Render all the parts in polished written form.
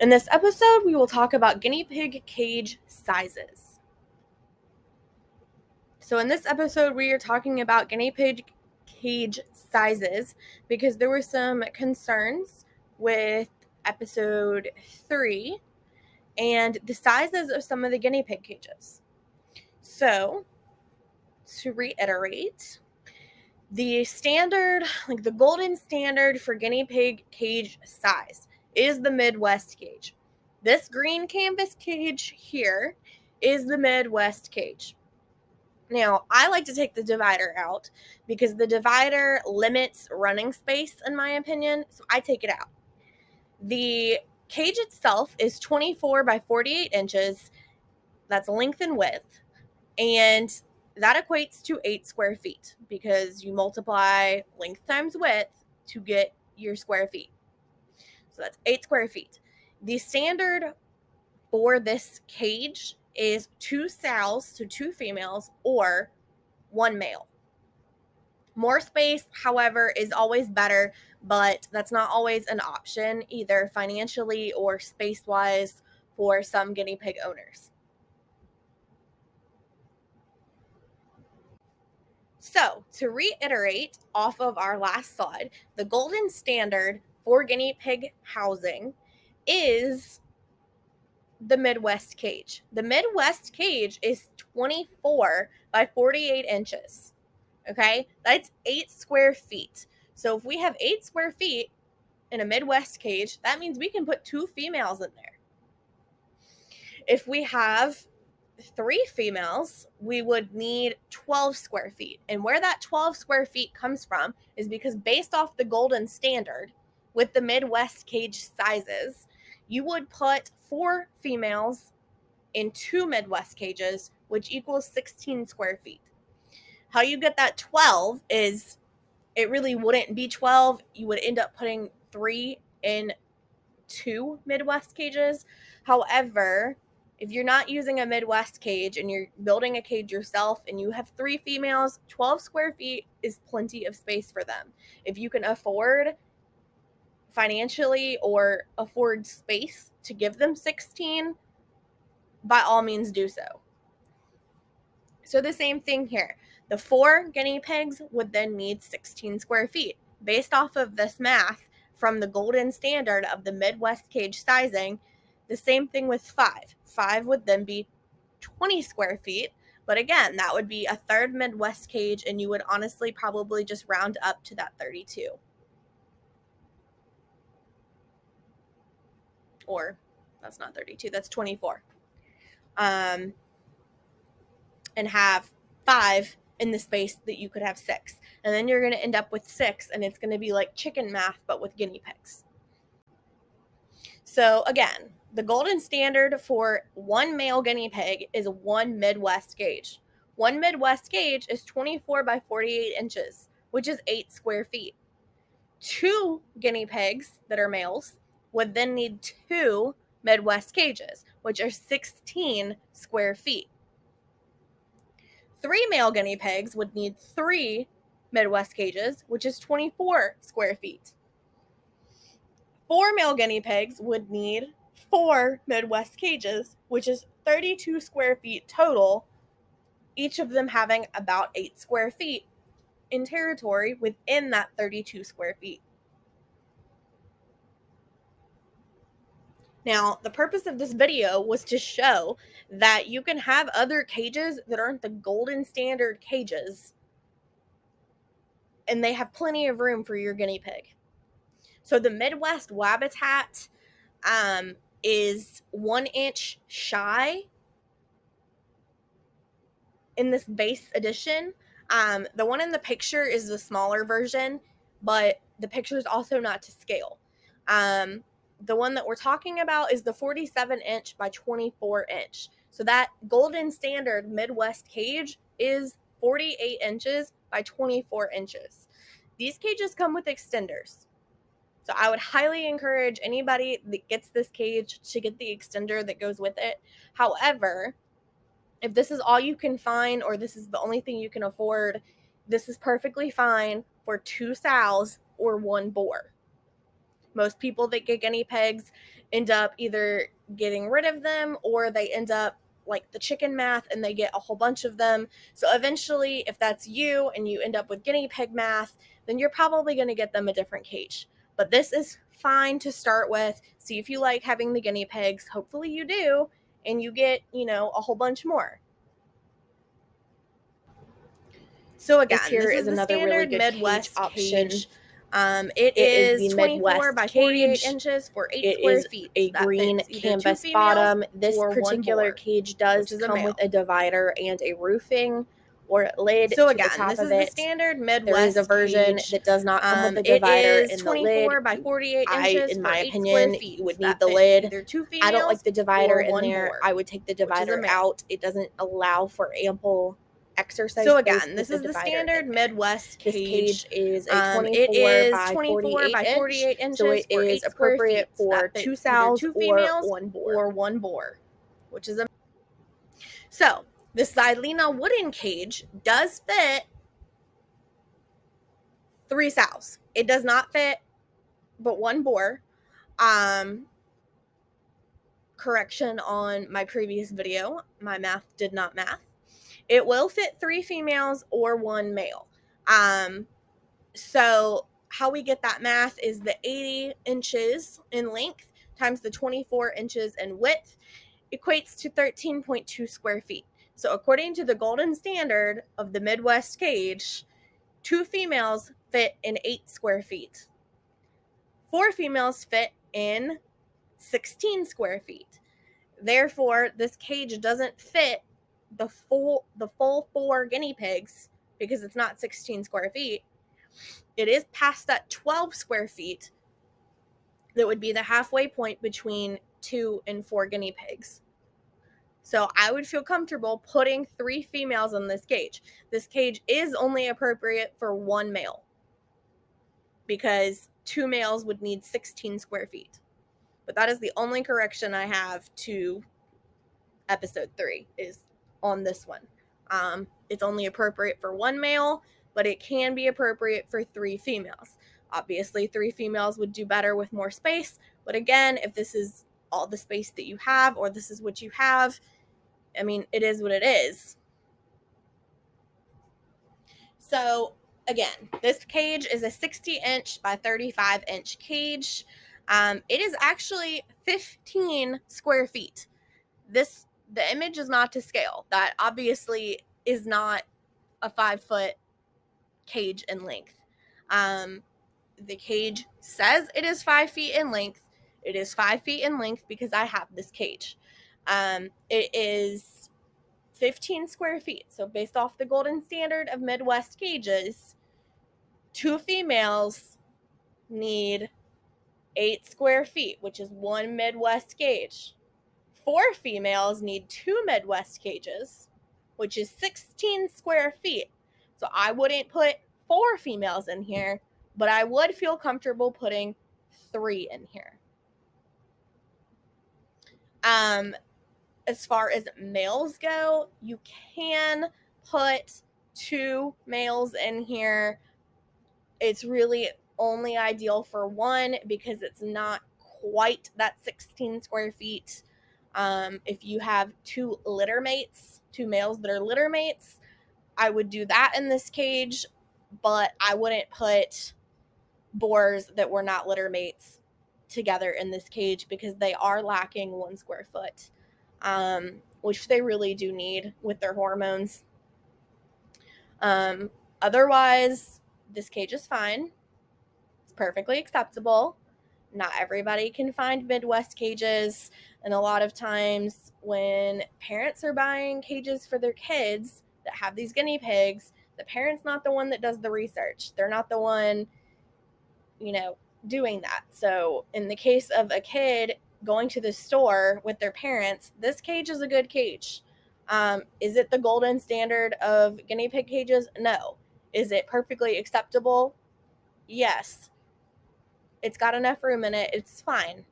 In this episode, we will talk about guinea pig cage sizes. So in this episode, we are talking about guinea pig cage sizes because there were some concerns with episode 3 and the sizes of some of the guinea pig cages. So, to reiterate, the standard, like the golden standard for guinea pig cage size is the Midwest cage. This green canvas cage here is the Midwest cage. Now, I like to take the divider out because the divider limits running space, in my opinion, so I take it out. The cage itself is 24 by 48 inches. That's length and width. And that equates to 8 square feet because you multiply length times width to get your square feet. So that's 8 square feet. The standard for this cage is 2 sows, so 2 females, or 1 male. More space, however, is always better, but that's not always an option, either financially or space-wise, for some guinea pig owners. So, to reiterate off of our last slide, the golden standard for guinea pig housing is the Midwest cage. The Midwest cage is 24 by 48 inches. Okay, that's 8 square feet. So, if we have 8 square feet in a Midwest cage, that means we can put 2 females in there. If we have 3 females, we would need 12 square feet. And where that 12 square feet comes from is because based off the golden standard with the Midwest cage sizes, you would put 4 females in 2 Midwest cages, which equals 16 square feet. How you get that 12 is it really wouldn't be 12. You would end up putting 3 in 2 Midwest cages. However, if you're not using a Midwest cage and you're building a cage yourself and you have 3 females, 12 square feet is plenty of space for them. If you can afford financially or afford space to give them 16, by all means do so. So the same thing here. The 4 guinea pigs would then need 16 square feet. Based off of this math from the golden standard of the Midwest cage sizing, the same thing with 5. 5 would then be 20 square feet. But again, that would be a third Midwest cage, and you would honestly probably just round up to that 32. Or that's not 32, that's 24. And have 5 in the space that you could have 6. And then you're going to end up with 6, and it's going to be like chicken math, but with guinea pigs. So again, the golden standard for 1 male guinea pig is 1 Midwest gauge. 1 Midwest gauge is 24 by 48 inches, which is 8 square feet. 2 guinea pigs that are males would then need 2 Midwest cages, which are 16 square feet. 3 male guinea pigs would need 3 Midwest cages, which is 24 square feet. 4 male guinea pigs would need 4 Midwest cages, which is 32 square feet total, each of them having about 8 square feet in territory within that 32 square feet. Now, the purpose of this video was to show that you can have other cages that aren't the golden standard cages, and they have plenty of room for your guinea pig. So the Midwest Wabitat is 1 inch shy in this base edition. The one in the picture is the smaller version, but the picture is also not to scale. The one that we're talking about is the 47 inch by 24 inch. So that golden standard Midwest cage is 48 inches by 24 inches. These cages come with extenders. So I would highly encourage anybody that gets this cage to get the extender that goes with it. However, if this is all you can find or this is the only thing you can afford, this is perfectly fine for 2 sows or 1 boar. Most people that get guinea pigs end up either getting rid of them, or they end up like the chicken math and they get a whole bunch of them. So eventually, if that's you and you end up with guinea pig math, then you're probably going to get them a different cage. But this is fine to start with. See if you like having the guinea pigs. Hopefully you do, and you get, a whole bunch more. So again, this is another really good Midwest cage option. It is the 24 by 48 inches for 8 square feet. A green canvas bottom. This particular cage does come with a divider and a roofing or lid so to again, the top this of is it. the standard Midwest There is a version cage that does not come with a divider and the lid. 24 by 48 inches in my for 8 opinion, square feet. you would need the lid. Either 2 females I don't like the divider in there. Boar, I would take the divider out. It doesn't allow for ample exercise. So again, this is the standard Midwest cage. This cage is a 24 by 48 inches, so it is appropriate for 2 sows or 1 boar, which is a. So the Silena wooden cage does fit 3 sows. It does not fit but 1 boar. Correction on my previous video, my math did not math. It will fit 3 females or 1 male. So how we get that math is the 80 inches in length times the 24 inches in width equates to 13.2 square feet. So according to the golden standard of the Midwest cage, 2 females fit in 8 square feet. 4 females fit in 16 square feet. Therefore, this cage doesn't fit the full 4 guinea pigs because it's not 16 square feet. It is past that 12 square feet that would be the halfway point between 2 and 4 guinea pigs. So I would feel comfortable putting 3 females in this cage. This cage is only appropriate for 1 male because 2 males would need 16 square feet. But that is the only correction I have to episode 3 is on this one. It's only appropriate for 1 male, but it can be appropriate for 3 females. Obviously, 3 females would do better with more space, but again, if this is all the space that you have, or this is what you have, I mean, it is what it is. So again, this cage is a 60-inch by 35-inch cage. It is actually 15 square feet. The image is not to scale. That obviously is not a 5-foot cage in length. The cage says it is 5 feet in length. It is 5 feet in length because I have this cage. It is 15 square feet. So based off the golden standard of Midwest cages, 2 females need 8 square feet, which is 1 Midwest cage. 4 females need 2 Midwest cages, which is 16 square feet. So I wouldn't put 4 females in here, but I would feel comfortable putting 3 in here. As far as males go, you can put 2 males in here. It's really only ideal for 1 because it's not quite that 16 square feet. If you have 2 litter mates, 2 males that are litter mates, I would do that in this cage, but I wouldn't put boars that were not litter mates together in this cage because they are lacking 1 square foot, which they really do need with their hormones. Otherwise, this cage is fine. It's perfectly acceptable. Not everybody can find Midwest cages, and a lot of times when parents are buying cages for their kids that have these guinea pigs, the parent's not the one that does the research. They're not the one, doing that. So in the case of a kid going to the store with their parents, this cage is a good cage. Is it the golden standard of guinea pig cages? No. Is it perfectly acceptable? Yes. It's got enough room in it. It's fine.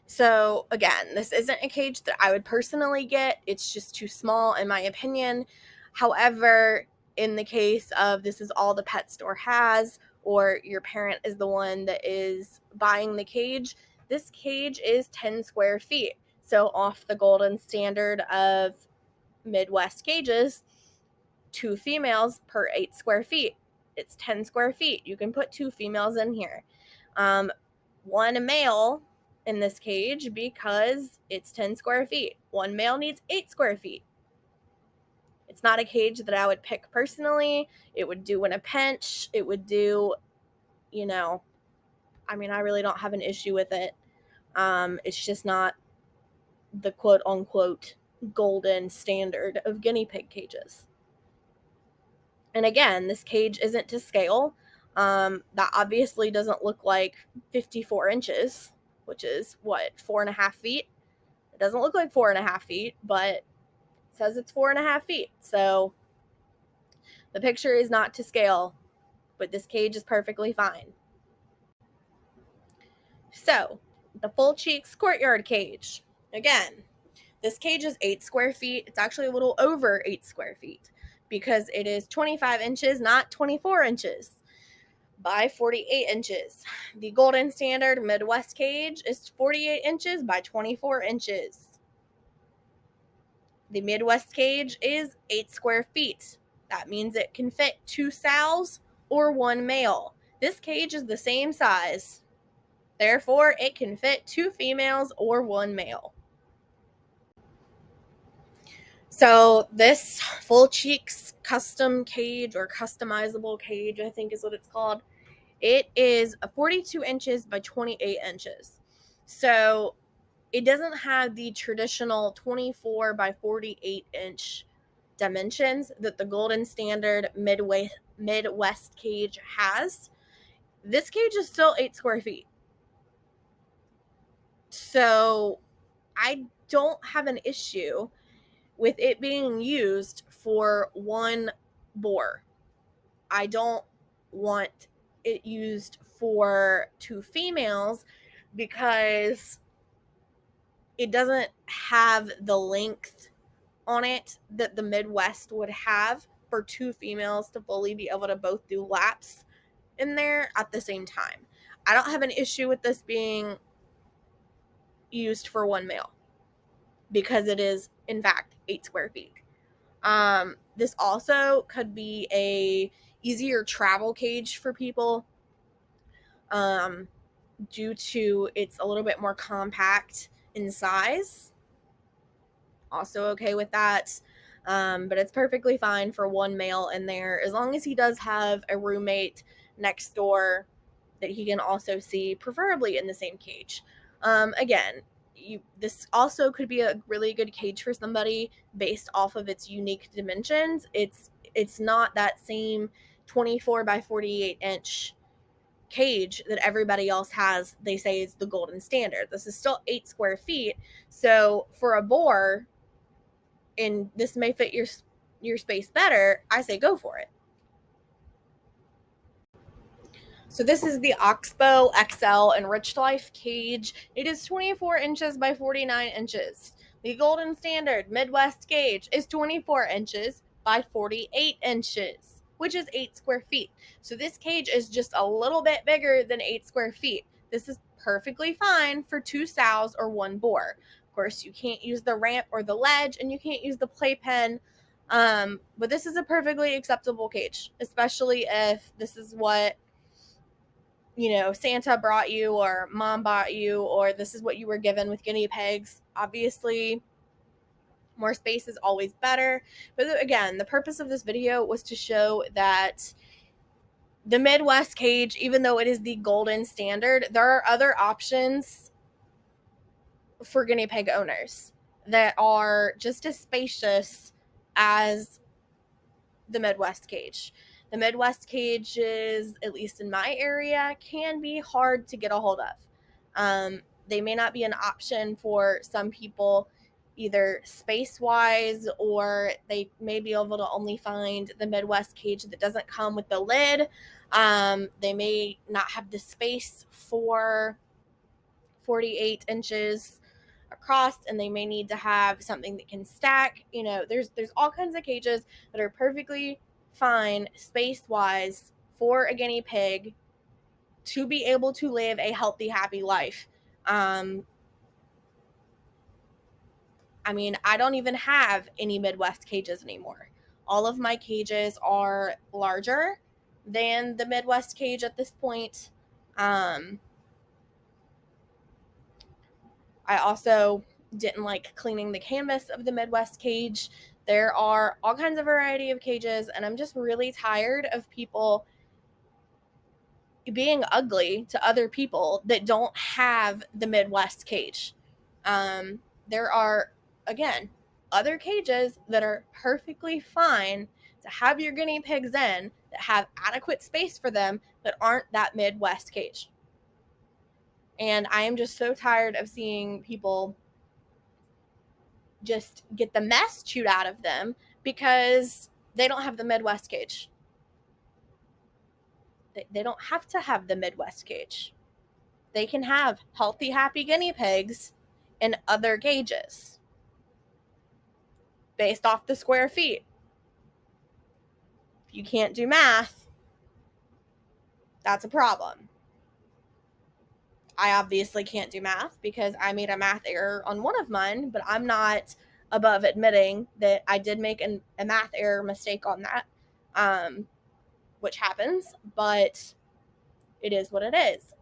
So again, this isn't a cage that I would personally get. It's just too small in my opinion. However, in the case of this is all the pet store has, or your parent is the one that is buying the cage, this cage is 10 square feet. So off the golden standard of Midwest cages, 2 females per 8 square feet. It's 10 square feet. You can put 2 females in here. 1 male in this cage because it's 10 square feet. 1 male needs 8 square feet. It's not a cage that I would pick personally. It would do in a pinch. It would do, I really don't have an issue with it. It's just not the quote unquote golden standard of guinea pig cages. And again, this cage isn't to scale. That obviously doesn't look like 54 inches, which is what, 4.5 feet? It doesn't look like 4.5 feet, but it says it's 4.5 feet. So the picture is not to scale, but this cage is perfectly fine. So the full cheeks courtyard cage. Again, this cage is 8 square feet. It's actually a little over 8 square feet because it is 25 inches, not 24 inches, by 48 inches. The golden standard Midwest cage is 48 inches by 24 inches. The Midwest cage is 8 square feet. That means it can fit 2 sows or 1 male. This cage is the same size. Therefore, it can fit 2 females or 1 male. So this full cheeks custom cage, or customizable cage, I think is what it's called, it is 42 inches by 28 inches. So it doesn't have the traditional 24 by 48 inch dimensions that the golden standard Midwest cage has. This cage is still 8 square feet. So I don't have an issue with it being used for 1 boar. I don't want it used for 2 females because it doesn't have the length on it that the Midwest would have for 2 females to fully be able to both do laps in there at the same time. I don't have an issue with this being used for 1 male because it is, in fact, 8 square feet. This also could be a easier travel cage for people due to it's a little bit more compact in size. Also okay with that. But it's perfectly fine for 1 male in there as long as he does have a roommate next door that he can also see, preferably in the same cage. Again, this also could be a really good cage for somebody based off of its unique dimensions. It's not that same 24 by 48 inch cage that everybody else has. They say is the golden standard. This is still 8 square feet. So for a boar, and this may fit your space better, I say go for it. So this is the Oxbow XL Enriched Life cage. It is 24 inches by 49 inches. The golden standard Midwest cage is 24 inches by 48 inches, which is 8 square feet. So this cage is just a little bit bigger than 8 square feet. This is perfectly fine for 2 sows or 1 boar. Of course, you can't use the ramp or the ledge, and you can't use the playpen. But this is a perfectly acceptable cage, especially if this is what Santa brought you or mom bought you, or this is what you were given with guinea pigs. Obviously, more space is always better. But again, the purpose of this video was to show that the Midwest cage, even though it is the golden standard, there are other options for guinea pig owners that are just as spacious as the Midwest cage. The Midwest cages, at least in my area, can be hard to get a hold of. They may not be an option for some people, either space-wise, or they may be able to only find the Midwest cage that doesn't come with the lid. They may not have the space for 48 inches across, and they may need to have something that can stack. There's all kinds of cages that are perfectly fine space wise for a guinea pig to be able to live a healthy, happy life. I mean, I don't even have any Midwest cages anymore. All of my cages are larger than the Midwest cage at this point. I also didn't like cleaning the canvas of the Midwest cage. There are all kinds of variety of cages, and I'm just really tired of people being ugly to other people that don't have the Midwest cage. There are, again, other cages that are perfectly fine to have your guinea pigs in that have adequate space for them that aren't that Midwest cage. And I am just so tired of seeing people just get the mess chewed out of them because they don't have the Midwest cage. They don't have to have the Midwest cage. They can have healthy, happy guinea pigs in other cages based off the square feet. If you can't do math, that's a problem. I obviously can't do math because I made a math error on one of mine, but I'm not above admitting that I did make a math error mistake on that, which happens, but it is what it is.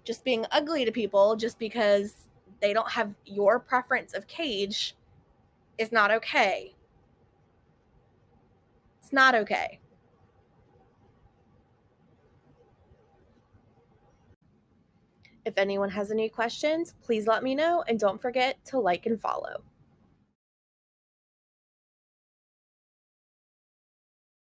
Just being ugly to people just because they don't have your preference of cage is not okay. It's not okay. If anyone has any questions, please let me know, and don't forget to like and follow.